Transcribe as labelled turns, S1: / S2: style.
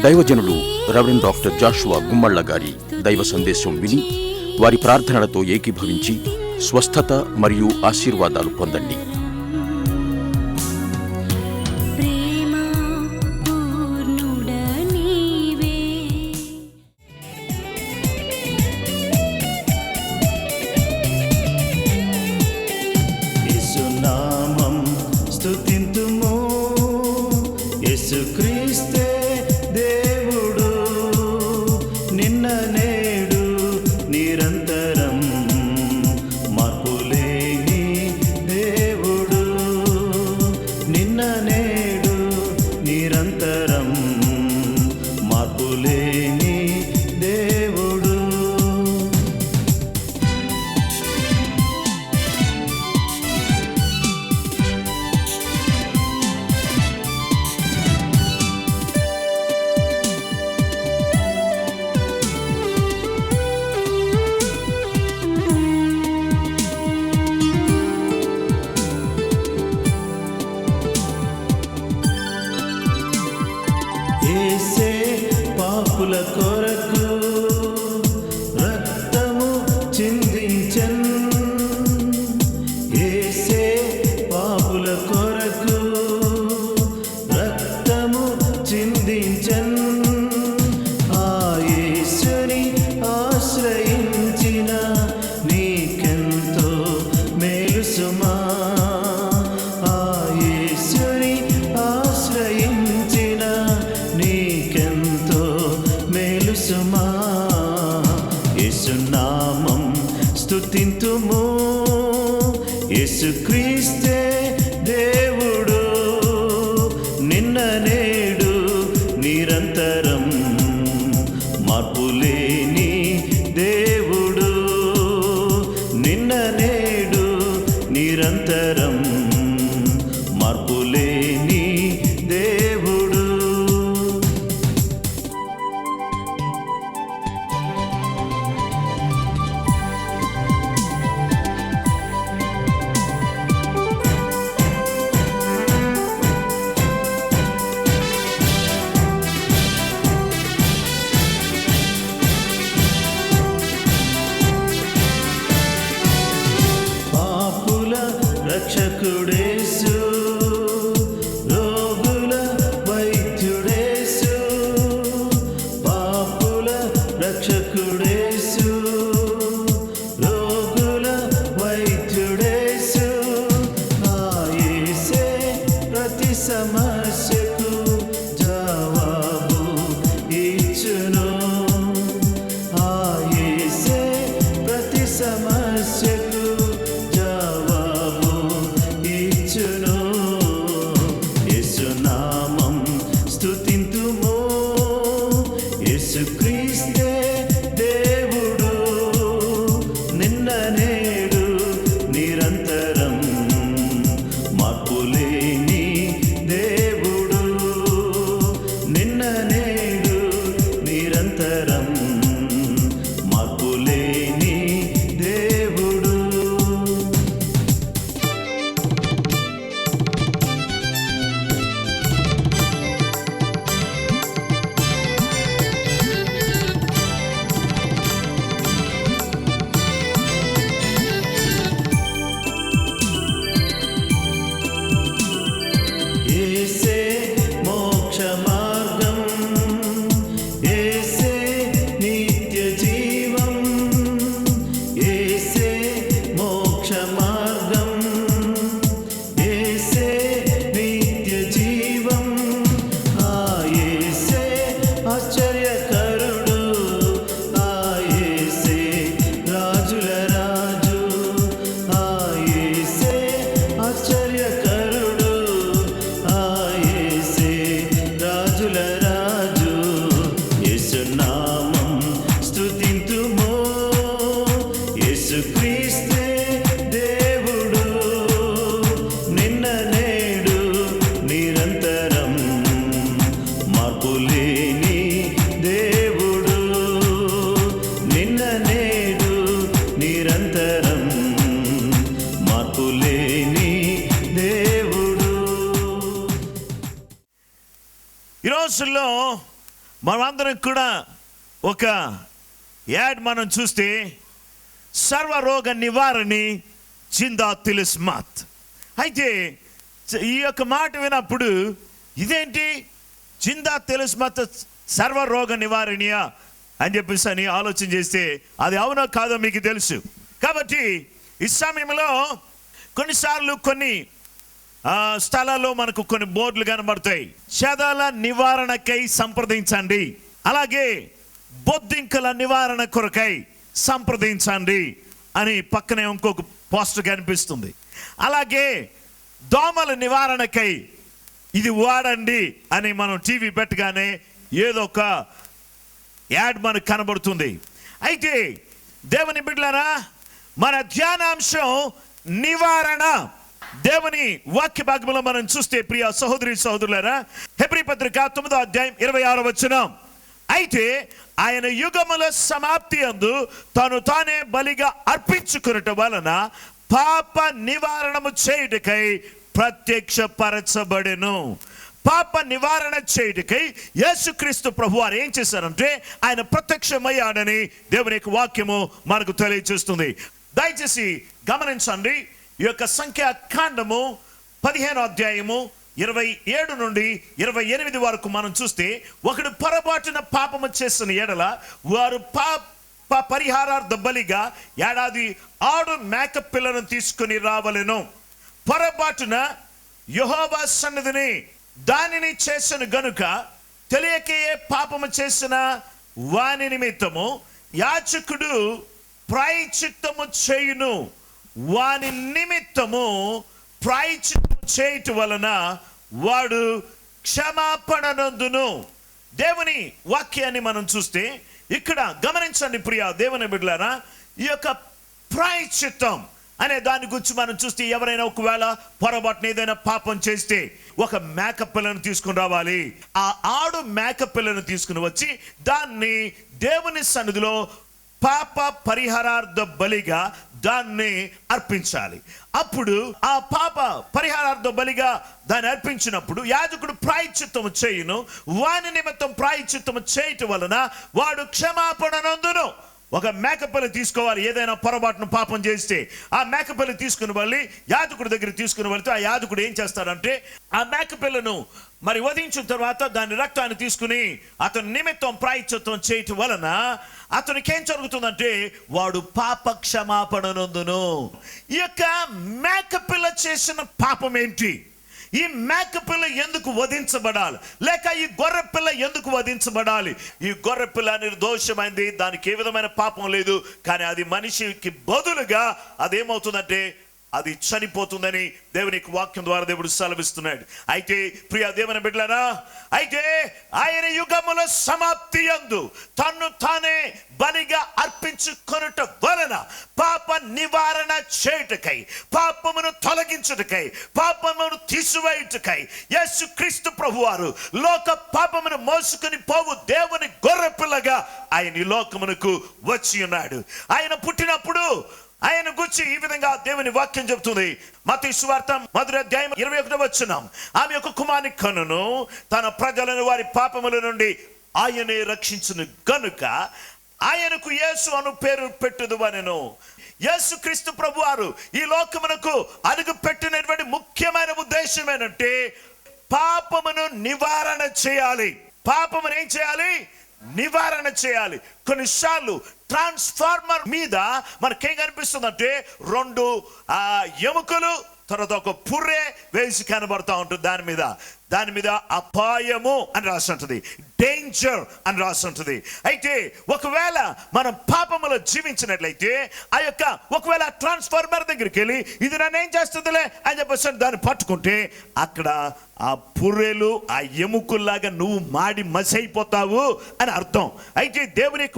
S1: దైవజనుడు reverend doctor Jashuva Gummalla గారి దైవ సందేశం విని వారి ప్రార్థనలతో ఏకీభవించి స్వస్థత మరియు ఆశీర్వాదాలు పొందండి.
S2: యేసుక్రీస్తే దేవుడు, నిన్న నేడు నిరంతరం మార్పులేని దేవుడు, నిన్న నేడు నిరంతరం మార్పులేని దేవుడు. యేసే పాపుల కొరకు రక్తము చిందించెన్, యేసే పాపుల కొరకు రక్తము చిందించెన్. ఆ యేసుని ఆశ్రయించిన నీకెంతో మేలు సుమా, ఆ యేసుని ఆశ్రయించిన నీకెంతో మేలు సుమా. యేసునామం స్తుతింతుము, యేసుక్రీస్తే దేవుడు, నిన్న నేడు నిరంతరం మార్పులేని దేవుడు, నిన్న నేడు నిరంతరం మార్పులేని దేవుడు. పాపుల రక్షకుడేసు, రోగుల వైద్యుడేసు, పాపుల రక్షకుడేసు, రోగుల వైద్యుడేసు. ఆ యేసే ప్రతి సమస్యకు జవాబు ఇచ్చును, ఆ యేసే ప్రతి సమస్యకు జవాబు ఇచ్చును. యేసునామం స్తుతింతుము, యేసుక్రీస్తే దేవుడు, నిన్న నేడు నిరంతరం మార్పులేని దేవుడు, నిన్న నేడు నిరంతరం మార్పులేని దేవుడు. యేసే మోక్ష మార్గం, యేసే నిత్య జీవం, యేసే మోక్ష మార్గం, యేసే నిత్య జీవం. ఆ యేసే ఆశ్చర్యకరుడు, ఆ యేసే రాజుల రాజు, ఆ యేసే ఆశ్చర్యకరుడు, ఆ యేసే రాజుల రాజు. యేసునామం స్తుతింతుము, యేసుక్రీస్తే దేవుడు, నిన్న నేడు నిరంతరం మార్పులేని దేవుడు, నిన్న నేడు నిరంతరం మార్పులేని దేవుడు.
S3: ఈ రోజుల్లో మనమందరం కూడా ఒక యాడ్ మనం చూస్తే సర్వరోగ నివారణి జిందా తిలిస్మాత్. అయితే ఈ యొక్క మాట వినప్పుడు ఇదేంటి జిందా తిలిస్మాత్ సర్వరోగ నివారణియా అని చెప్పేసి అని ఆలోచన చేస్తే అది అవునో కాదో మీకు తెలుసు. కాబట్టి ఈ సమయంలో కొన్నిసార్లు కొన్ని స్థలాల్లో మనకు కొన్ని బోర్డులు కనబడతాయి. చెదల నివారణకై సంప్రదించండి, అలాగే బొద్దింకల నివారణ కొరకై సంప్రదించండి అని పక్కనే ఇంకొక పోస్టర్ కనిపిస్తుంది. అలాగే దోమల నివారణకై ఇది వాడండి అని మనం టీవీ పెట్టగానే ఏదో ఒక యాడ్ మనకు కనబడుతుంది. అయితే దేవుని బిడ్డలారా, మన ధ్యానాంశం నివారణ. దేవుని వాక్య భాగంలో మనం చూస్తే ప్రియ సహోదరి సహోదరులారా, హెబ్రీ పత్రిక 9వ అధ్యాయం 26వ వచనం, అయితే ఆయన యుగముల సమాప్తి యందు తాను తానే బలిగా అర్పించుకున్నట వలన పాప నివారణము చేయుటకై ప్రత్యక్షపరచబడెను. పాప నివారణ చేయుటకై యేసుక్రీస్తు ప్రభువారు ఏం చేశారంటే ఆయన ప్రత్యక్షమయ్యాడని దేవుని యొక్క వాక్యము మనకు తెలియజేస్తుంది. దయచేసి గమనించండి. ఈ యొక్క సంఖ్యాకాండము 15వ అధ్యాయము 27 నుండి 28 వరకు మనం చూస్తే, ఒకడు పొరపాటున పాపము చేసిన ఎడల వారు పాప పరిహారార్థ బలిగా ఏడాది ఆడు మేక పిల్లను తీసుకుని రావలెను. పొరపాటున యెహోవా సన్నిధిని దానిని చేసిన గనుక తెలియకే పాపము చేసిన వాని నిమిత్తము యాజకుడు ప్రాయశ్చిత్తము చేయును. వాని నిమిత్తము ప్రాయశ్చిత్తము చేయటం వలన వాడు క్షమాపణ నొందును. దేవుని వాక్యాన్ని మనం చూస్తే ఇక్కడ గమనించండి ప్రియ దేవుని బిడ్డలారా, ఈ యొక్క ప్రాయశ్చిత్తం అనే దాని గురించి మనం చూస్తే ఎవరైనా ఒకవేళ పొరపాటున ఏదైనా పాపం చేస్తే ఒక మేక పిల్లను తీసుకుని రావాలి. ఆ ఆడు మేక పిల్లను తీసుకుని వచ్చి దాన్ని దేవుని సన్నిధిలో పాప పరిహారార్థ బలిగా దాన్ని అర్పించాలి. అప్పుడు ఆ పాప పరిహారార్థ బలిగా దాన్ని అర్పించినప్పుడు యాజకుడు ప్రాయశ్చిత్తము చేయును. వాని నిమిత్తం ప్రాయశ్చిత్తము చేయటం వలన వాడు క్షమాపణ నొందును. ఒక మేకపిల్ల తీసుకోవాలి. ఏదైనా పొరపాటును పాపం చేస్తే ఆ మేకపిల్ల తీసుకుని వెళ్ళి యాజకుడి దగ్గర తీసుకుని వెళ్తే ఆ యాజకుడు ఏం చేస్తాడంటే ఆ మేకపిల్లను మరి వధించిన తర్వాత దాని రక్తాన్ని తీసుకుని అతని నిమిత్తం ప్రాయశ్చిత్తం చేయటం వలన అతనికి ఏం జరుగుతుందంటే వాడు పాప క్షమాపణ నొందును. ఈ యొక్క మేకపిల్ల చేసిన పాపం ఏంటి? ఈ మేక పిల్ల ఎందుకు వధించబడాలి? లేక ఈ గొర్రె పిల్ల ఎందుకు వధించబడాలి? ఈ గొర్రె పిల్ల నిర్దోషమైంది, దానికి ఏ విధమైన పాపం లేదు. కానీ అది మనిషికి బదులుగా అదేమవుతుందంటే అది చనిపోతుందని దేవుని వాక్యం ద్వారా దేవుడు సెలవిస్తున్నాడు. అయితే ప్రియ దేవుని బిడ్డలారా, అయితే ఆయన యుగముల సమాప్తి యందు తన్ను తానే బలిగా అర్పించుకొనుట వలన పాప నివారణ చేయుటకై, పాపమును తొలగించుటకై, పాపమును తీసివేయుటకై యేసుక్రీస్తు ప్రభువారు లోక పాపమును మోసుకొని పోవు దేవుని గొర్రె పిల్లగా ఆయన ఈ లోకమునకు వచ్చి ఉన్నాడు. ఆయన పుట్టినప్పుడు ఆయన గురించి ఈ విధంగా దేవుని వాక్యం చెబుతుంది. మత్తయి సువార్త 1వ అధ్యాయం 21వ వచనం, ఆమె యొక్క కుమారుని కనును తన ప్రజలను వారి పాపముల నుండి ఆయనే రక్షించును గనుక ఆయనకు యేసు అను పేరు పెట్టుదు అనెను. యేసు క్రీస్తు ప్రభువారు ఈ లోకమునకు అడుగు పెట్టినటువంటి ముఖ్యమైన ఉద్దేశం ఏంటంటే పాపమును నివారణ చేయాలి. పాపమును ఏం చేయాలి? నివారణ చేయాలి. కొన్నిసార్లు ట్రాన్స్ఫార్మర్ మీద మనకేం కనిపిస్తుందంటే 2 ఎముకలు తర్వాత ఒక పుర్రె వేసి కనబడతా ఉంటుంది. దాని మీద అపాయము అని రాసి ఉంటుంది, డేంజర్ అని రాసి ఉంటుంది. అయితే ఒకవేళ మనం పాపములో జీవించినట్లయితే ఆ యొక్క ఒకవేళ ట్రాన్స్ఫార్మర్ దగ్గరికి వెళ్ళి ఇది నన్ను ఏం చేస్తుందిలే అని చెప్పేసి దాన్ని పట్టుకుంటే అక్కడ ఆ పుర్రెలు ఆ ఎముకల్లాగా నువ్వు మాడి మసైపోతావు అని అర్థం. అయితే దేవుని